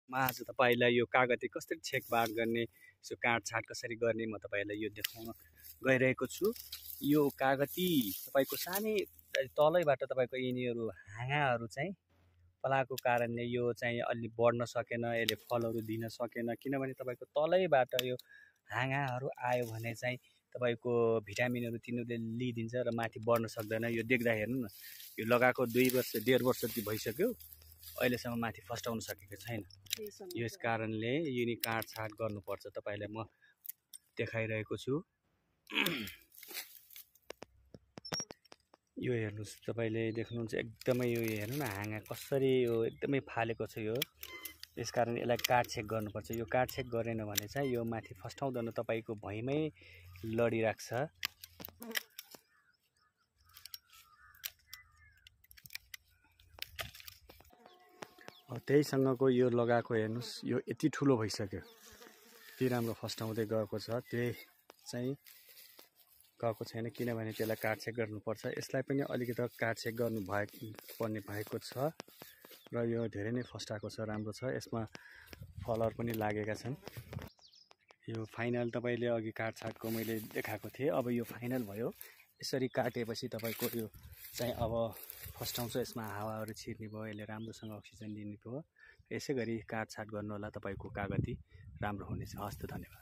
म आज तपाईलाई यो कागती कसरी छेकबाड गर्ने, यसो काटछाट कसरी गर्ने म तपाईलाई यो देखाउन गइरहेको छु। यो कागती तपाईको सानै तलैबाट तपाईको यिनीहरू हाँगाहरू चाहिँ पलाएको कारणले यो चाहिँ अलि बढ्न सकेन, यसले फलहरू दिन सकेन। किनभने तपाईको तलैबाट यो हाँगाहरू आयो भने चाहिँ तपाईको भिटामिनहरू तिनीहरूले लिइदिन्छ र माथि बढ्न सक्दैन। यो देख्दा हेर्नु न, यो लगाएको 2 वर्ष 1.5 वर्ष जति भइसक्यो, अहिलेसम्म माथि फस्टाउन सकेको छैन। यस कारणले यिनी काटछाट गर्नुपर्छ। तपाईलाई म देखाइरहेको छु। यो हेर्नुस्, तपाईले देख्नुहुन्छ एकदमै यो हेर्नु न, हाँगा कसरी यो एकदमै फालेको छ यो। यसकारण यसलाई काटछेक गर्नुपर्छ। यो काटछेक गरेन भने चाहिँ यो माथि फस्टाउँदैन, तपाईको भुइँमै लडिराख्छ। त्यहीसँगको यो लगाएको हेर्नुस्, यो यति ठुलो भइसक्यो, यति राम्रो फस्टाउँदै गएको छ, त्यही चाहिँ गएको छैन। किनभने त्यसलाई काटछेक गर्नुपर्छ। यसलाई पनि अलिकति काटछेक पर्ने भएको छ र यो धेरै नै फस्टाएको छ, राम्रो छ। यसमा फलहरू पनि लागेका छन्। यो फाइनल तपाईले अघि काटछाटको मैले देखाएको थिएँ, अब यो फाइनल भयो। यसरी काटेपछि तपाईको यो चाहिँ अब फस्टाउँछ। यसमा हावाहरू छिर्ने भयो, यसले राम्रोसँग अक्सिजन दिने भयो। यसै गरी काटछाट गर्नु होला, तपाईको कागती राम्रो हुनेछ। हस् त, धन्यवाद।